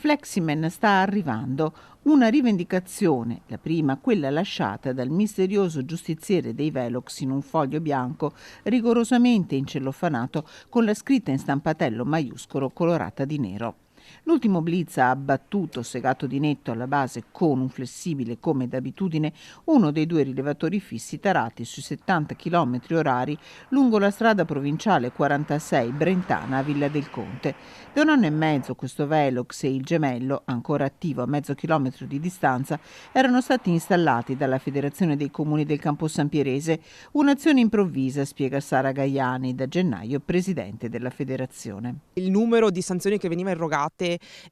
Fleximen sta arrivando, una rivendicazione, la prima quella lasciata dal misterioso giustiziere dei Velox in un foglio bianco rigorosamente incellofanato con la scritta in stampatello maiuscolo colorata di nero. L'ultimo blitz ha abbattuto, segato di netto alla base con un flessibile come d'abitudine, uno dei due rilevatori fissi tarati sui 70 km orari lungo la strada provinciale 46 Brentana a Villa del Conte. Da un anno e mezzo questo Velox e il gemello, ancora attivo a mezzo chilometro di distanza, erano stati installati dalla Federazione dei Comuni del Campo San Pierese, un'azione improvvisa, spiega Sara Gaiani, da gennaio presidente della federazione. Il numero di sanzioni che veniva irrogate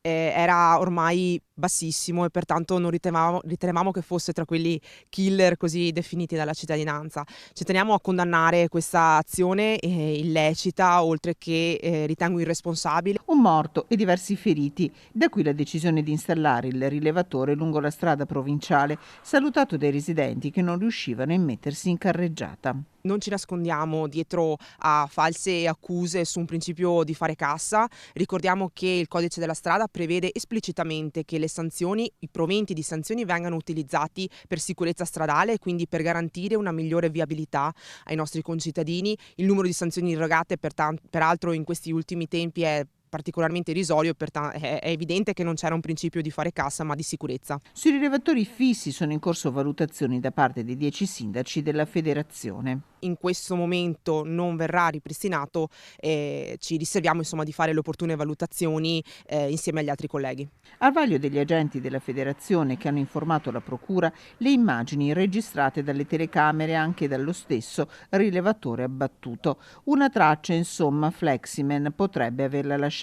era ormai bassissimo e pertanto non ritenevamo che fosse tra quelli killer così definiti dalla cittadinanza. Ci teniamo a condannare questa azione illecita, oltre che ritengo irresponsabile. Un morto e diversi feriti, da qui la decisione di installare il rilevatore lungo la strada provinciale, salutato dai residenti che non riuscivano a immettersi in carreggiata. Non ci nascondiamo dietro a false accuse su un principio di fare cassa. Ricordiamo che il codice della strada prevede esplicitamente che le sanzioni, i proventi di sanzioni vengano utilizzati per sicurezza stradale e quindi per garantire una migliore viabilità ai nostri concittadini. Il numero di sanzioni irrogate peraltro in questi ultimi tempi è particolarmente irrisorio, è evidente che non c'era un principio di fare cassa ma di sicurezza. Sui rilevatori fissi sono in corso valutazioni da parte dei 10 sindaci della federazione. In questo momento non verrà ripristinato, ci riserviamo di fare le opportune valutazioni insieme agli altri colleghi. Al vaglio degli agenti della federazione che hanno informato la procura le immagini registrate dalle telecamere anche dallo stesso rilevatore abbattuto. Una traccia, insomma, Fleximen potrebbe averla lasciata.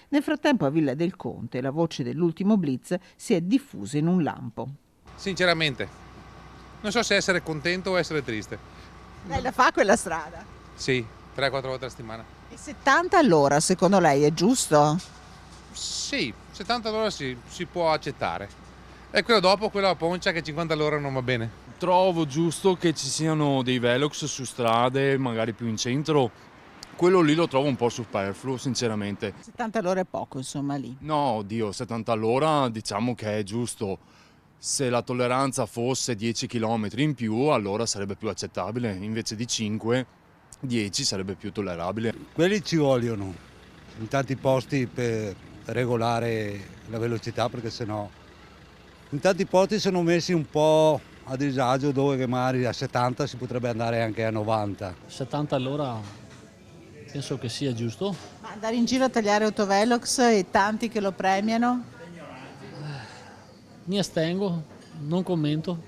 Nel frattempo a Villa del Conte la voce dell'ultimo blitz si è diffusa in un lampo. Sinceramente, non so se essere contento o essere triste. Lei la fa quella strada? Sì, 3-4 volte a settimana. E 70 all'ora secondo lei è giusto? Sì, 70 all'ora si può accettare. E quello dopo, quella poncia che 50 all'ora non va bene. Trovo giusto che ci siano dei Velox su strade, magari più in centro. Quello lì lo trovo un po' superfluo, sinceramente. 70 all'ora è poco, insomma, lì. No, oddio, 70 all'ora diciamo che è giusto. Se la tolleranza fosse 10 km in più, allora sarebbe più accettabile. Invece di 5, 10 sarebbe più tollerabile. Quelli ci vogliono in tanti posti per regolare la velocità, perché sennò in tanti posti sono messi un po' a disagio, dove magari a 70 si potrebbe andare anche a 90. 70 all'ora penso che sia giusto. Ma andare in giro a tagliare autovelox e tanti che lo premiano? Mi astengo, non commento.